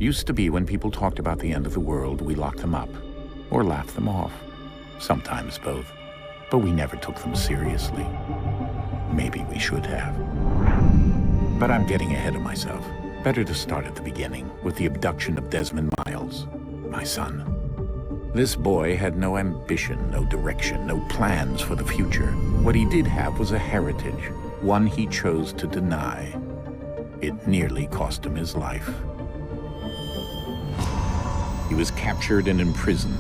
Used to be when people talked about the end of the world, we locked them up, or laughed them off. Sometimes both. But we never took them seriously. Maybe we should have. But I'm getting ahead of myself. Better to start at the beginning, with the abduction of Desmond Miles, my son. This boy had no ambition, no direction, no plans for the future. What he did have was a heritage, one he chose to deny. It nearly cost him his life. He was captured and imprisoned.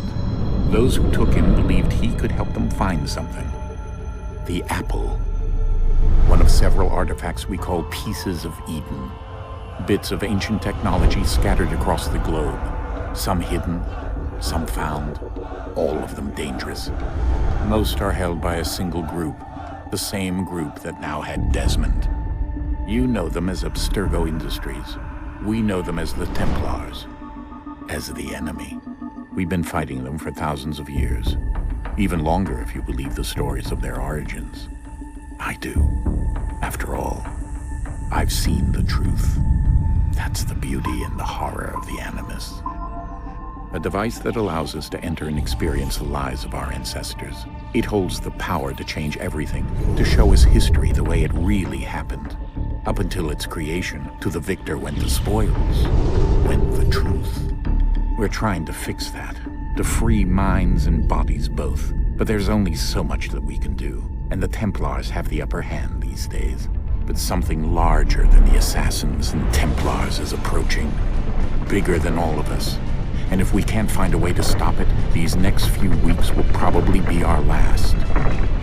Those who took him believed he could help them find something. The apple. One of several artifacts we call pieces of Eden. Bits of ancient technology scattered across the globe. Some hidden, some found, all of them dangerous. Most are held by a single group, the same group that now had Desmond. You know them as Abstergo Industries. We know them as the Templars, as the enemy. We've been fighting them for thousands of years, even longer if you believe the stories of their origins. I do. After all, I've seen the truth. That's the beauty and the horror of the Animus. A device that allows us to enter and experience the lives of our ancestors. It holds the power to change everything, to show us history the way it really happened. Up until its creation, to the victor went the spoils, went the truth. We're trying to fix that, to free minds and bodies both. But there's only so much that we can do, and the Templars have the upper hand these days. But something larger than the Assassins and Templars is approaching, bigger than all of us. And if we can't find a way to stop it, these next few weeks will probably be our last.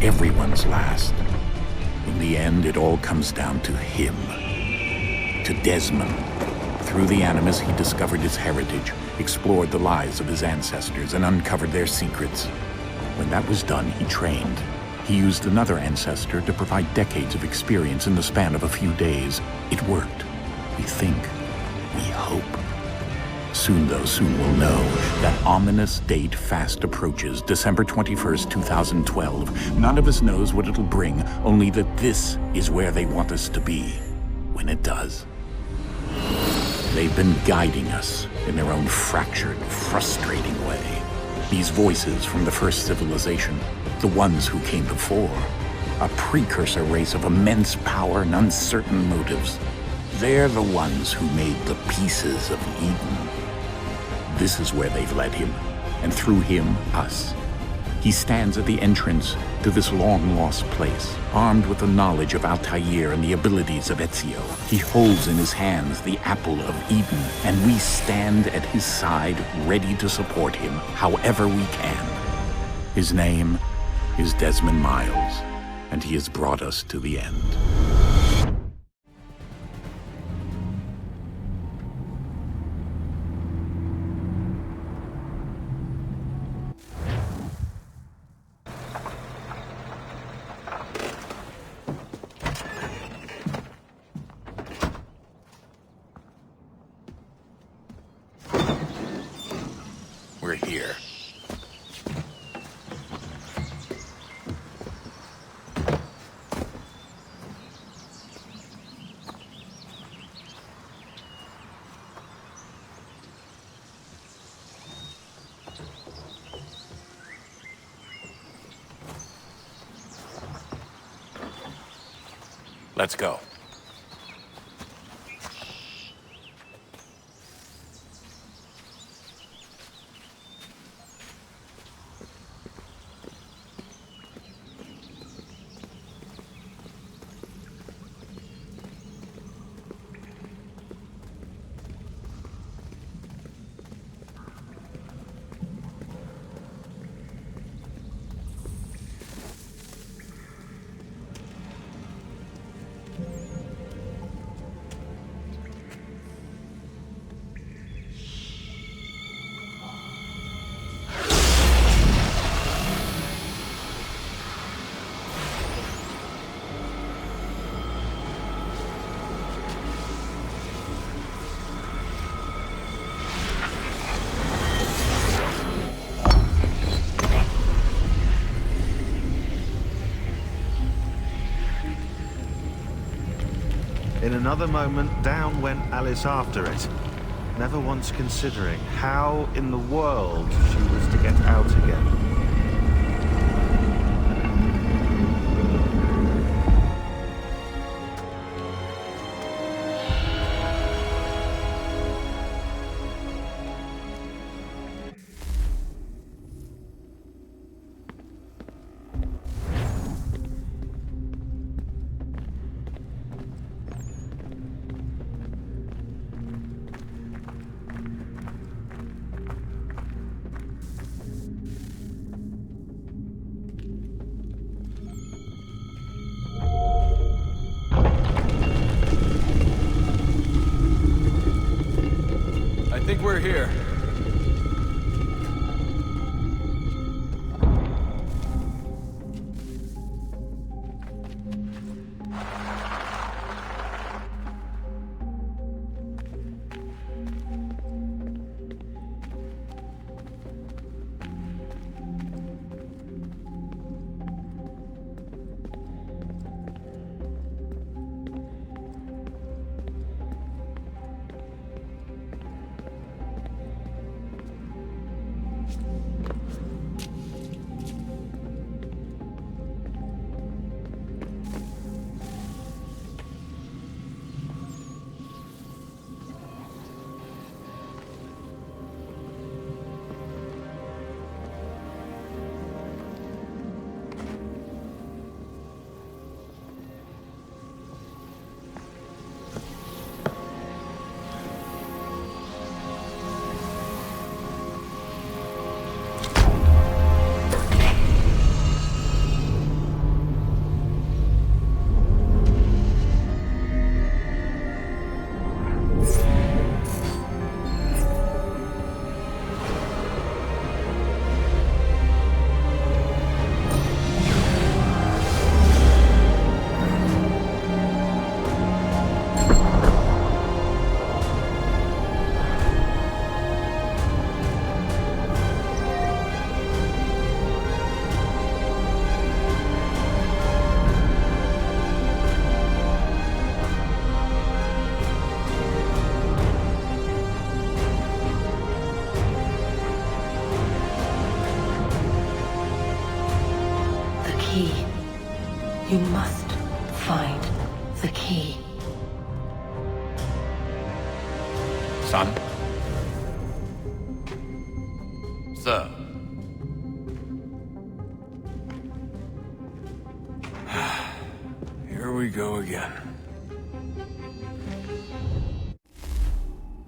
Everyone's last. In the end, it all comes down to him. To Desmond. Through the Animus, he discovered his heritage, explored the lives of his ancestors, and uncovered their secrets. When that was done, he trained. He used another ancestor to provide decades of experience in the span of a few days. It worked. We think. We hope. Soon we'll know. That ominous date fast approaches, December 21st, 2012. None of us knows what it'll bring, only that this is where they want us to be, when it does. They've been guiding us in their own fractured, frustrating way. These voices from the first civilization, the ones who came before, a precursor race of immense power and uncertain motives. They're the ones who made the pieces of Eden. This is where they've led him, and through him, us. He stands at the entrance to this long-lost place, armed with the knowledge of Altair and the abilities of Ezio. He holds in his hands the apple of Eden, and we stand at his side, ready to support him however we can. His name is Desmond Miles, and he has brought us to the end. We're here. Let's go. In another moment, down went Alice after it. never once considering how in the world she was to get out again. I think we're here. You must find the key. Son? Sir. Here we go again.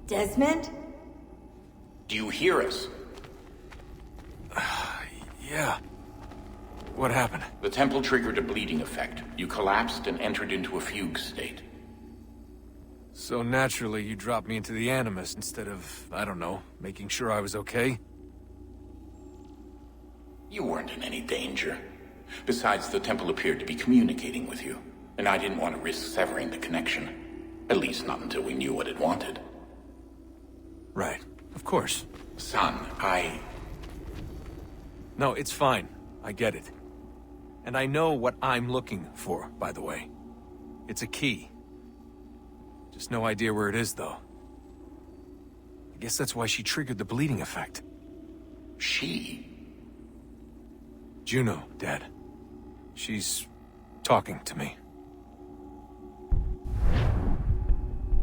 Desmond? Do you hear us? Yeah. What happened? The temple triggered a bleeding effect. You collapsed and entered into a fugue state. So naturally, you dropped me into the Animus instead of, I don't know, making sure I was okay? You weren't in any danger. Besides, the temple appeared to be communicating with you, and I didn't want to risk severing the connection. At least not until we knew what it wanted. Right. Of course. Son, No, it's fine. I get it. And I know what I'm looking for, by the way. It's a key. Just no idea where it is, though. I guess that's why she triggered the bleeding effect. She? Juno, Dad. She's talking to me.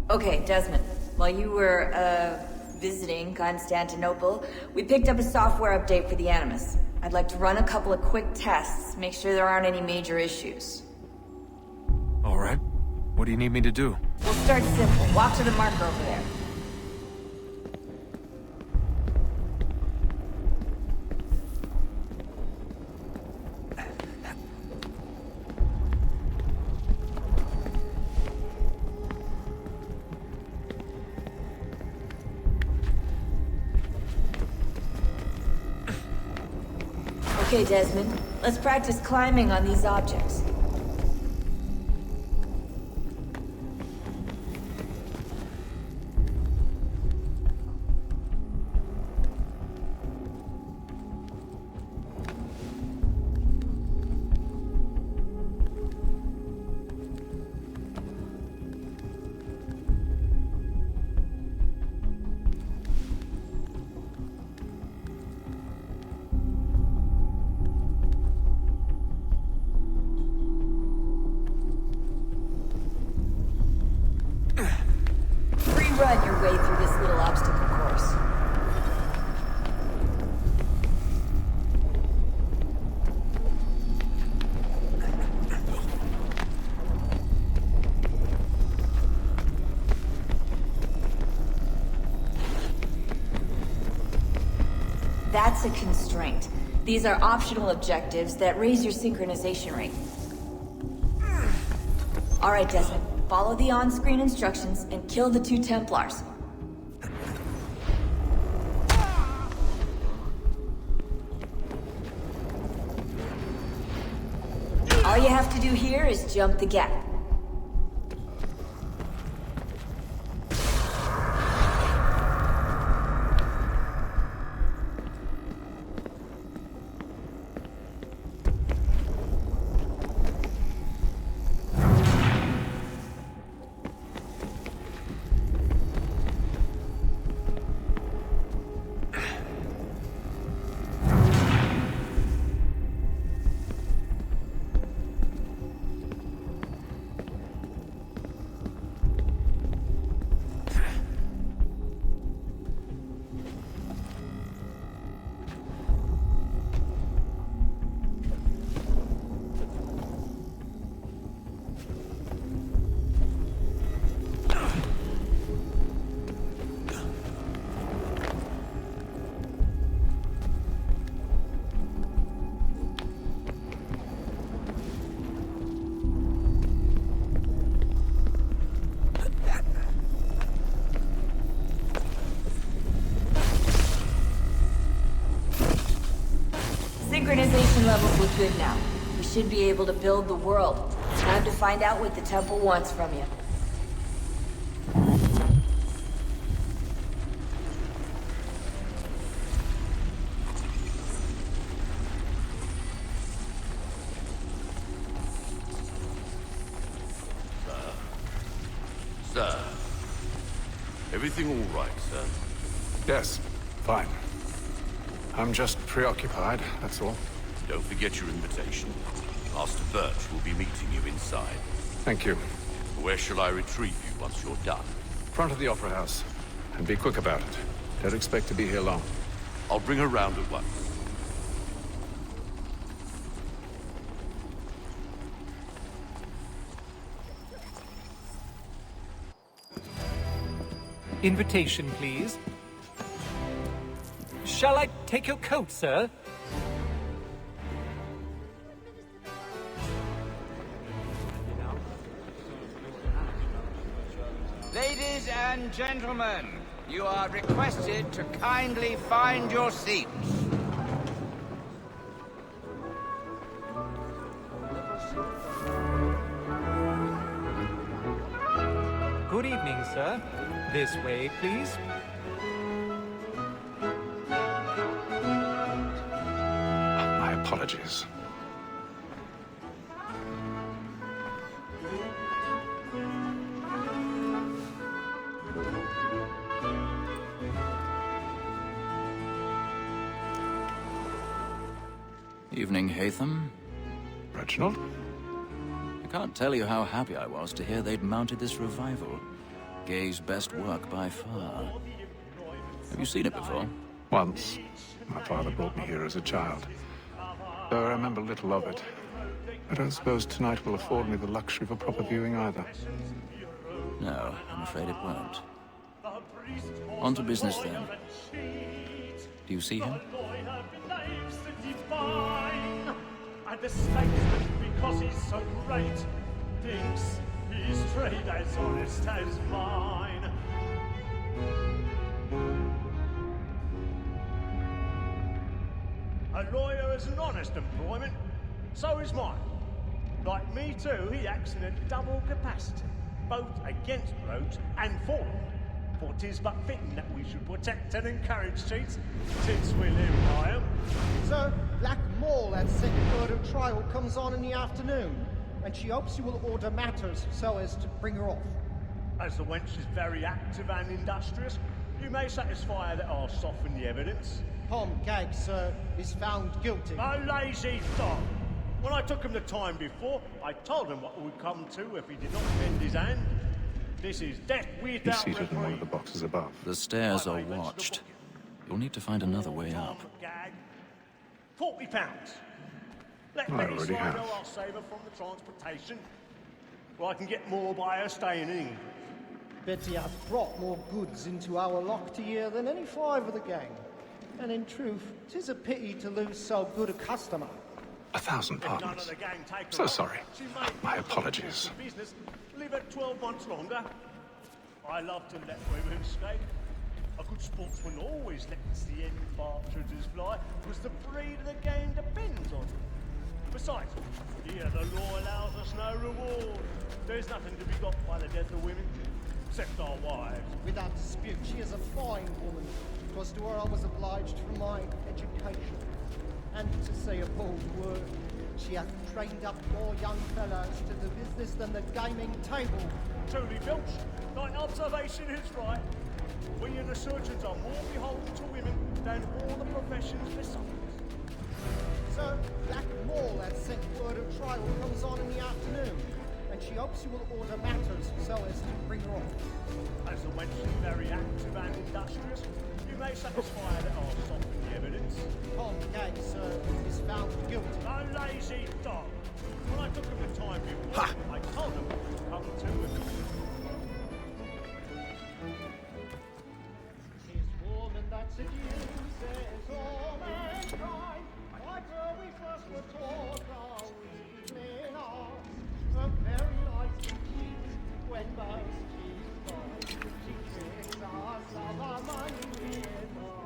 Okay, Desmond. While you were, visiting Constantinople, we picked up a software update for the Animus. I'd like to run a couple of quick tests, make sure there aren't any major issues. All right. What do you need me to do? We'll start simple. Walk to the marker over there. Okay, Desmond. Let's practice climbing on these objects. That's a constraint. These are optional objectives that raise your synchronization rate. Alright, Desmond. Follow the on-screen instructions and kill the 2 Templars. All you have to do here is jump the gap. Synchronization levels look good now. We should be able to build the world. Time to find out what the temple wants from you. Sir. Everything all right, sir? Yes, fine. I'm just preoccupied, that's all. Don't forget your invitation. Master Birch will be meeting you inside. Thank you. Where shall I retrieve you once you're done? Front of the Opera House. And be quick about it. Don't expect to be here long. I'll bring her round at once. Invitation, please. Shall I take your coat, sir? Ladies and gentlemen, you are requested to kindly find your seats. Good evening, sir. This way, please. My apologies. Evening, Hatham. Reginald? I can't tell you how happy I was to hear they'd mounted this revival. Gay's best work by far. Have you seen it before? Once. My father brought me here as a child. Though I remember little of it. I don't suppose tonight will afford me the luxury of a proper viewing either. No, I'm afraid it won't. On to business then. Do you see him? And the statesman, because he's so great, thinks his trade as honest as mine. A lawyer is an honest employment, so is mine. Like me too, he acts in a double capacity, both against rogues and for them. For 'tis but fitting that we should protect and encourage cheats, since we live by 'em. Sir, Black Mall at second order trial comes on in the afternoon, and she hopes you will order matters so as to bring her off. As the wench is very active and industrious, you may satisfy her that I'll soften the evidence. Tom Gag, sir, is found guilty. A lazy dog! When I took him the time before, I told him what would come to if he did not bend his hand. This is death He's without seated in one of reprieve. the boxes above. The stairs are watched. You'll need to find another way up. Gag. £40. Let I me already decide have. how I'll save her from the transportation. Or I can get more by her staying in England. Betty hath brought more goods into our lock to year than any 5 of the gang. and in truth, 'tis a pity to lose so good a customer. 1,000 If none of pardons. the gang take So her sorry. on, she may My be apologies. business. Live at 12 months longer. I love to let women escape. A good sportsman always lets the end partridges fly, because the breed of the game depends on it. Besides, here the law allows us no reward. There's nothing to be got by the death of women, except our wives. Without dispute, she is a fine woman. 'Twas to her I was obliged for my education. And to say a bold word, she hath trained up more young fellows to the business than the gaming table. Truly, Filch, thy observation is right. We and the surgeons are more beholden to women than all the professions besides. Sir, Black Mall has sent word of trial comes on in the afternoon, and she hopes you will order matters so as to bring her off. As the wench is very active and industrious, you may satisfy that I'll soften the evidence. Tom Gay, sir, is found guilty. A lazy dog! When I took him the time before, I told him to come to with me. His woman that seduces all mankind, like her we first were taught our evening hours. A very nice cheat when most she's fine. She takes us of our money with her.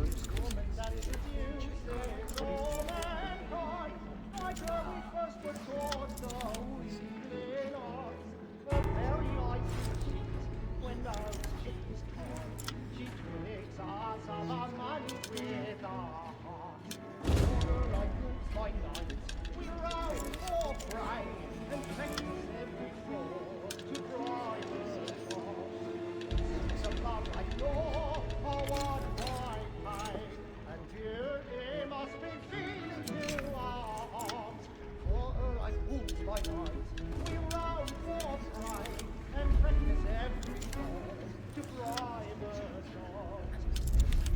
His woman that seduces all mankind, like her we first were taught our evening hours. A very nice cheat when most she's fine. She takes us of our money with her. Like roots by night, we roam for prey and practice every fraud to drive us off. It's a love like law, or what I pay, and here they must be feeling to our hearts. For her like wolves by night, we roam for prey and practice every fraud to drive us off.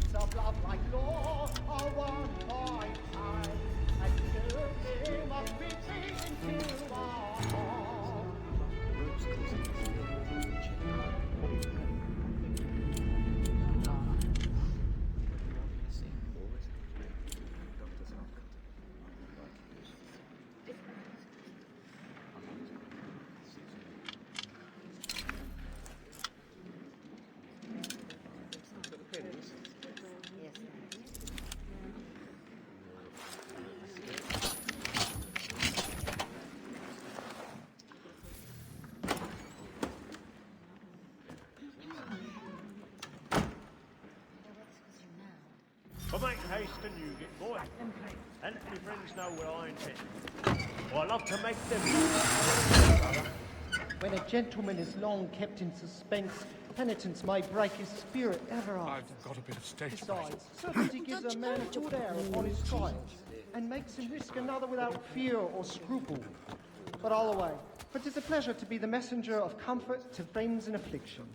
It's a love like law, or one by eye, and here they must be feeling to our hearts. But make haste and you get boy, and let me friends know what I intend. I love to make them. When a gentleman is long kept in suspense, penitence may break his spirit ever after. I've got a bit of stage Besides, certainty gives a man a good air upon his trials, and makes him risk another without fear or scruple. But all away, for 'tis a pleasure to be the messenger of comfort to friends in affliction.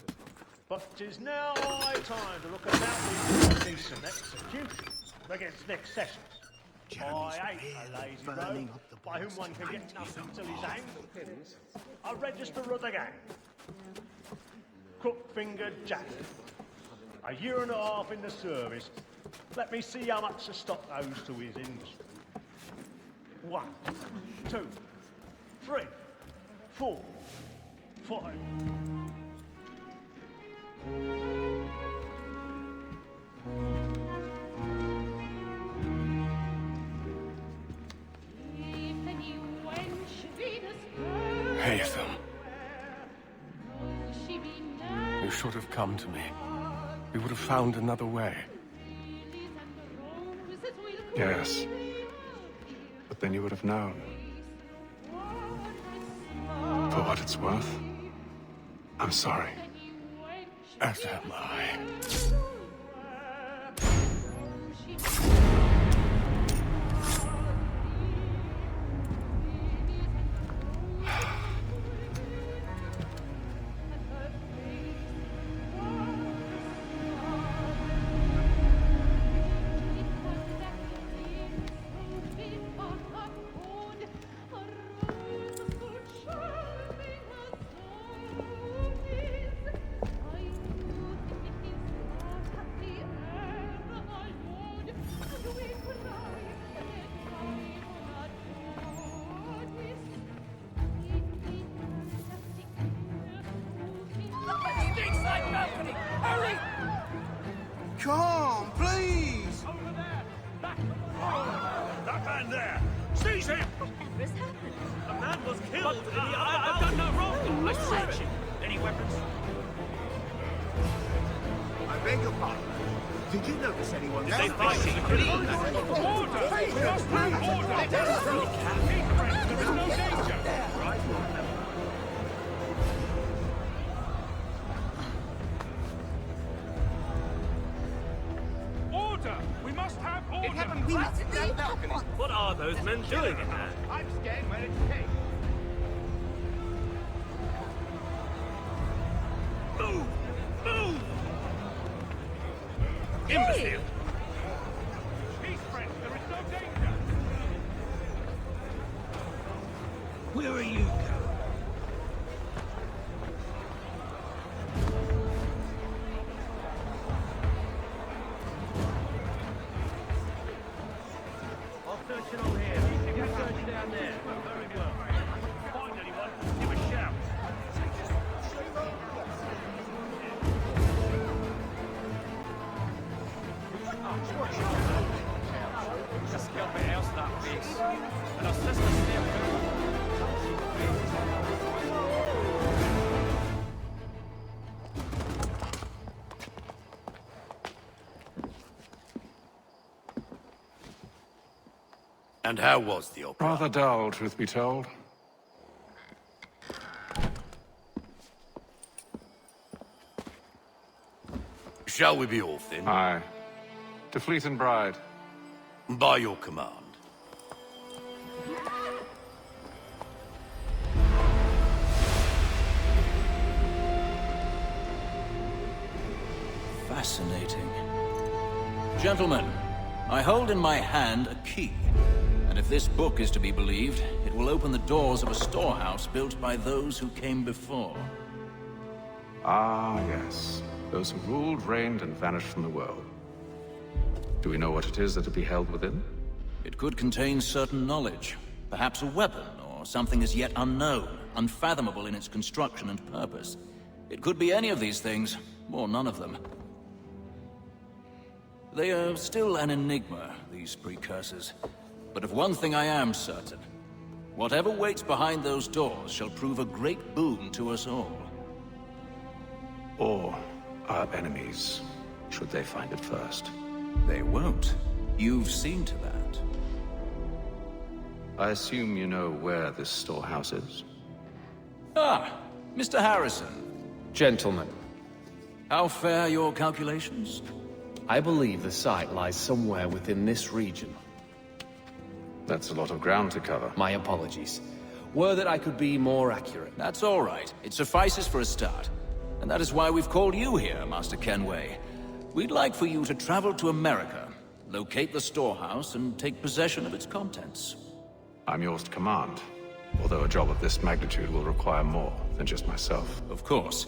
But 'tis now high time to look about me for a decent execution against next sessions. I hate a lazy rogue by whom one can get nothing till he's hanged. A register of the gang. Crook-fingered Jack. A year and a half in the service. Let me see how much the stock owes to his industry. 1, 2, 3, 4, 5. Haytham. You should have come to me. We would have found another way. Yes. But then you would have known. For what it's worth, I'm sorry. As am I. calm, please! Over there! That man there! Seize him! Whatever's happened? A man was killed! I've done no wrong! I swear it! Any weapons? I beg your pardon. Did you notice anyone Did they find security? Order! We must have order! Let us through! Keep friends, there is no danger! Right? Order! We must have order! It happened fast in that balcony. What are those men doing in there? I'm scared when it's case. Move! Move! Imbecile! Peace, friend. There is no danger. Where are you going? I'll search it over here. You search down there. Very well. Find anyone, give a shout. Just got my house that piece. And our sister still. And how was the opera? Rather dull, truth be told. Shall we be off then? Aye. To Fleet and Bride. By your command. Fascinating. Gentlemen, I hold in my hand a key. And if this book is to be believed, it will open the doors of a storehouse built by those who came before. Ah, yes. Those who ruled, reigned, and vanished from the world. Do we know what it is that will be held within? It could contain certain knowledge. Perhaps a weapon, or something as yet unknown, unfathomable in its construction and purpose. It could be any of these things, or none of them. They are still an enigma, these precursors. But of one thing I am certain. Whatever waits behind those doors shall prove a great boon to us all. Or our enemies, should they find it first. They won't. You've seen to that. I assume you know where this storehouse is? Ah, Mr. Harrison. Gentlemen, How fare your calculations? I believe the site lies somewhere within this region. That's a lot of ground to cover. My apologies. Were that I could be more accurate. That's all right. It suffices for a start. And that is why we've called you here, Master Kenway. We'd like for you to travel to America, locate the storehouse, and take possession of its contents. I'm yours to command, although a job of this magnitude will require more than just myself. Of course.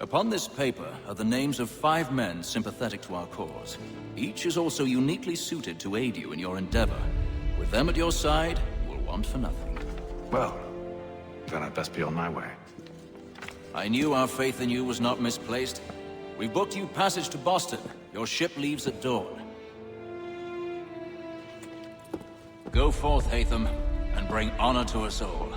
Upon this paper are the names of 5 men sympathetic to our cause. Each is also uniquely suited to aid you in your endeavor. With them at your side, you will want for nothing. Well, then I'd best be on my way. I knew our faith in you was not misplaced. We've booked you passage to Boston. Your ship leaves at dawn. Go forth, Hatham, and bring honor to us all.